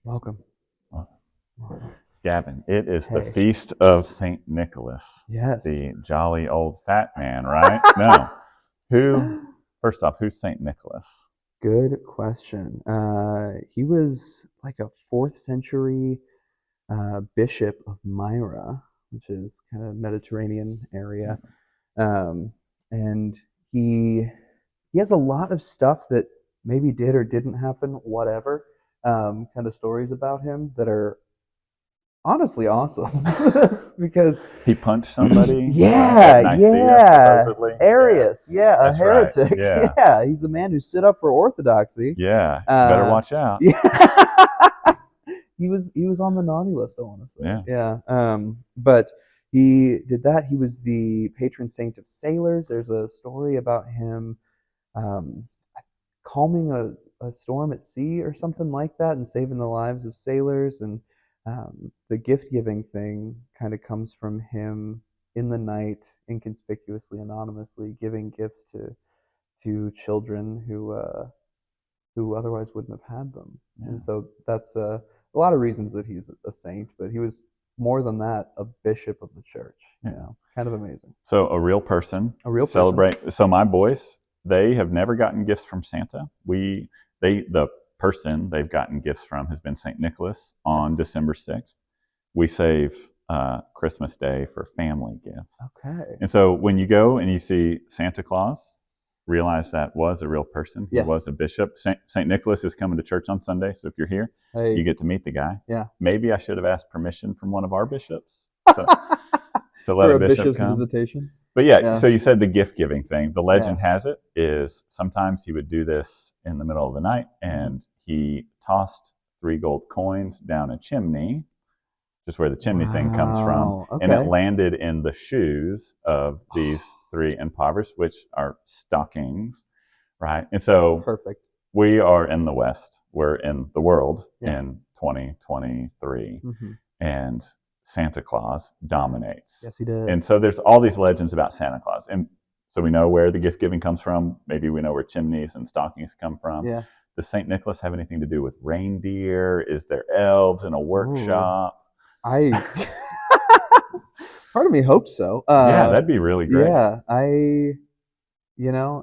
Welcome. Gavin, it is the Hey. feast of St. Nicholas, Yes. the jolly old fat man, right? No. First off, who's St. Nicholas? Good question. He was like a 4th century bishop of Myra, which is kind of Mediterranean area. Um, and he has a lot of stuff that maybe did or didn't happen, whatever. Kind of stories about him that are honestly awesome because He punched somebody yeah, at Nicaea, yeah, supposedly. Arius, yeah, a That's right. heretic. Yeah. Yeah, he's a man who stood up for orthodoxy. Yeah. Better watch out. Yeah, he was on the naughty list, I want to say. Yeah. Yeah. But he did that. He was the patron saint of sailors. There's a story about him um, calming a storm at sea or something like that and saving the lives of sailors. And the gift giving thing kind of comes from him in the night, inconspicuously, anonymously, giving gifts to children who otherwise wouldn't have had them. Yeah. And so that's a lot of reasons that he's a saint, but he was more than that, a bishop of the church. You know, kind of amazing. So a real person. A real person. Celebrate. So my boys, they have never gotten gifts from Santa. The person they've gotten gifts from has been St. Nicholas on December 6th. We save Christmas Day for family gifts. Okay. And so when you go and you see Santa Claus, realize that was a real person. He Yes. was a bishop. St. Nicholas is coming to church on Sunday, so if you're here, Hey. you get to meet the guy. Yeah. Maybe I should have asked permission from one of our bishops to For let a a bishop bishop's come. visitation. But yeah, so you said the gift giving thing. The legend Yeah. has it is sometimes he would do this in the middle of the night, and he tossed 3 gold coins down a chimney, just where the chimney thing comes from, Wow, and it okay. landed in the shoes of these 3 impoverished, which are stockings, right? And so Perfect. we are in the West. We're in the world Yeah. in 2023, Mm-hmm. and Santa Claus dominates. Yes, he does. And so there's all these legends about Santa Claus. And so we know where the gift giving comes from. Maybe we know where chimneys and stockings come from. Yeah. Does St. Nicholas have anything to do with reindeer? Is there elves in a workshop? I part of me hopes so. Yeah, that'd be really great. Yeah,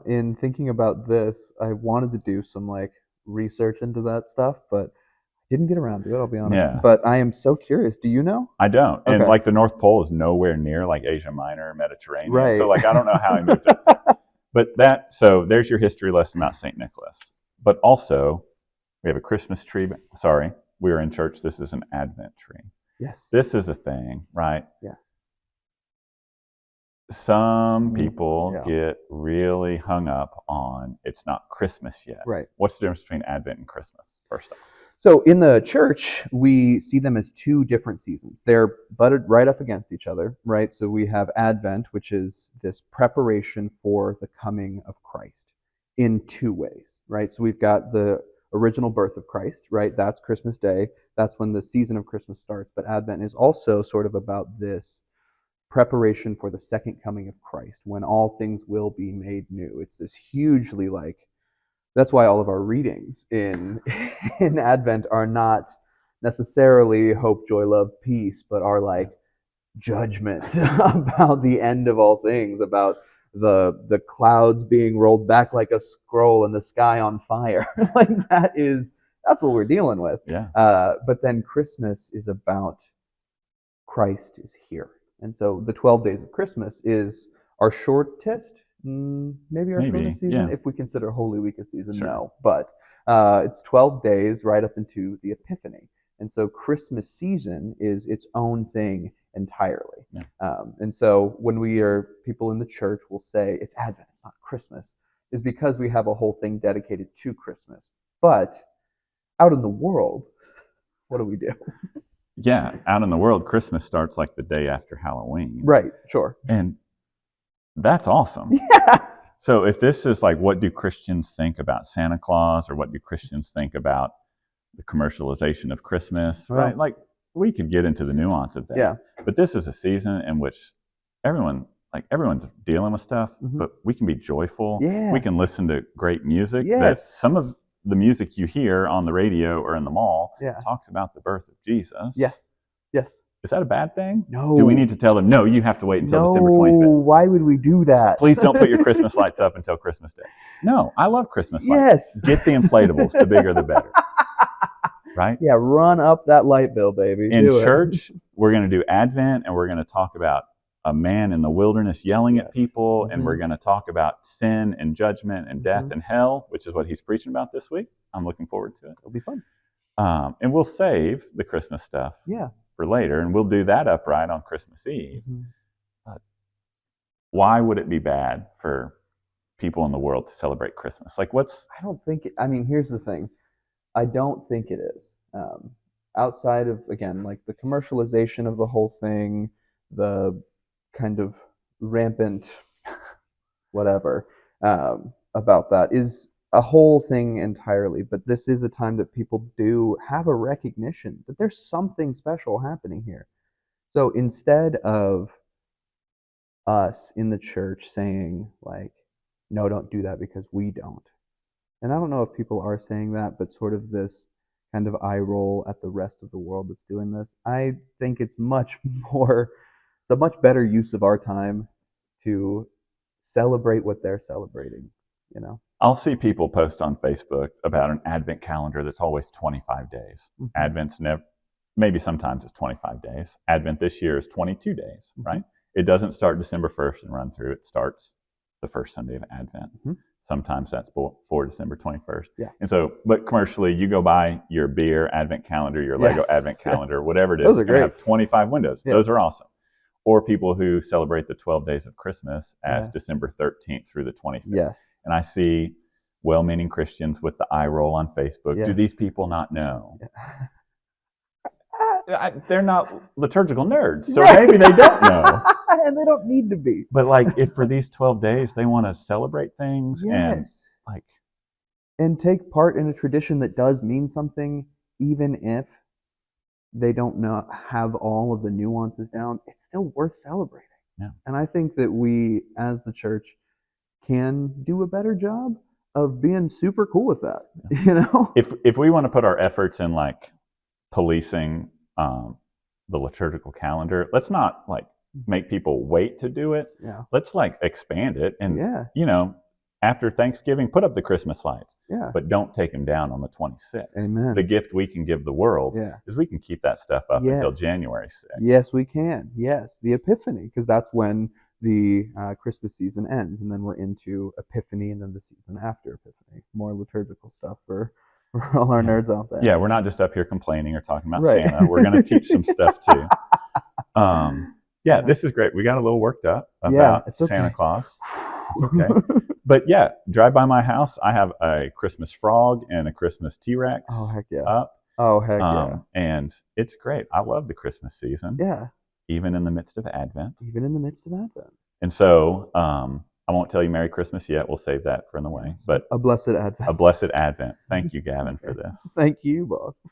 in thinking about this, I wanted to do some like research into that stuff, but didn't get around to it, I'll be honest. Yeah. But I am so curious. Do you know? I don't. And Okay. like the North Pole is nowhere near like Asia Minor, Mediterranean. Right. So like I don't know how he moved up there. But so there's your history lesson about St. Nicholas. But also, we have a Christmas tree. Sorry, we are in church. This is an Advent tree. Yes. This is a thing, right? Yes. Some people Yeah. get really hung up on it's not Christmas yet. Right. What's the difference between Advent and Christmas, first off? So in the church, we see them as 2 different seasons. They're butted right up against each other, right? So we have Advent, which is this preparation for the coming of Christ in 2 ways, right? So we've got the original birth of Christ, right? That's Christmas Day. That's when the season of Christmas starts. But Advent is also sort of about this preparation for the second coming of Christ, when all things will be made new. It's this hugely that's why all of our readings in Advent are not necessarily hope, joy, love, peace, but are like judgment about the end of all things, about the clouds being rolled back like a scroll and the sky on fire. Like that's what we're dealing with. Yeah. But then Christmas is about Christ is here. And so the 12 days of Christmas is our shortest, maybe our shortest season, yeah. if we consider Holy Week a season, Sure. no. But it's 12 days right up into the Epiphany. And so Christmas season is its own thing entirely. Yeah. And so when people in the church will say it's Advent, it's not Christmas, is because we have a whole thing dedicated to Christmas. But out in the world, what do we do? Yeah, out in the world, Christmas starts like the day after Halloween. Right, sure. And that's awesome. Yeah. So if this is like, what do Christians think about Santa Claus, or what do Christians think about the commercialization of Christmas, right? Like, we could get into the nuance of that. Yeah. But this is a season in which everyone's dealing with stuff, but we can be joyful. Yeah. We can listen to great music. Yes. That some of the music you hear on the radio or in the mall Yeah. talks about the birth of Jesus. Yes. Yes. Is that a bad thing? No. Do we need to tell them, no, you have to wait until December No. 25th? Why would we do that? Please don't put your Christmas lights up until Christmas Day. No, I love Christmas lights. Yes. Get the inflatables. The bigger, the better. Right? Yeah, run up that light bill, baby. In Do church, we're going to do Advent, and we're going to talk about a man in the wilderness yelling at people, and we're going to talk about sin and judgment and death and hell, which is what he's preaching about this week. I'm looking forward to it. It'll be fun. And we'll save the Christmas stuff for later, and we'll do that upright on Christmas Eve. But why would it be bad for people in the world to celebrate Christmas? Like, I don't think I mean, here's the thing. I don't think it is. Outside of, again, like the commercialization of the whole thing, the kind of rampant whatever about that is a whole thing entirely. But this is a time that people do have a recognition that there's something special happening here. So instead of us in the church saying, like, no, don't do that because we don't. And I don't know if people are saying that, but sort of this kind of eye roll at the rest of the world that's doing this. I think it's a much better use of our time to celebrate what they're celebrating, you know? I'll see people post on Facebook about an Advent calendar that's always 25 days. Advent's maybe sometimes it's 25 days. Advent this year is 22 days, right? It doesn't start December 1st and run through. It starts the first Sunday of Advent. Sometimes that's before December 21st. Yeah. And so, but commercially, you go buy your beer Advent calendar, your Lego Advent calendar, whatever it is. Those are great. Have 25 windows. Yeah. Those are awesome. Or people who celebrate the 12 days of Christmas as December 13th through the 25th. Yes. And I see well-meaning Christians with the eye roll on Facebook. Yes. Do these people not know? They're not liturgical nerds, so maybe they don't know. And they don't need to be. But like, if for these 12 days they want to celebrate things and take part in a tradition that does mean something, even if they don't have all of the nuances down, it's still worth celebrating. Yeah. And I think that we, as the church, can do a better job of being super cool with that. Yeah. You know, if we want to put our efforts in like policing the liturgical calendar, let's not like make people wait to do it. Yeah. Let's like expand it, and you know, after Thanksgiving, put up the Christmas lights. Yeah. But don't take them down on the 26th. Amen. The gift we can give the world is we can keep that stuff up until January 6th. Yes, we can. Yes, the Epiphany, because that's when the Christmas season ends, and then we're into Epiphany, and then the season after Epiphany. More liturgical stuff for all our nerds out there. Yeah, we're not just up here complaining or talking about Santa. We're going to teach some stuff too. This is great. We got a little worked up about Santa Claus. It's okay. But yeah, drive by my house. I have a Christmas frog and a Christmas T-Rex. Oh, heck yeah. Up. Oh, heck yeah. And it's great. I love the Christmas season. Yeah. Even in the midst of Advent. Even in the midst of Advent. And so I won't tell you Merry Christmas yet. We'll save that for in the way. But a blessed Advent. A blessed Advent. Thank you, Gavin, for this. Thank you, boss.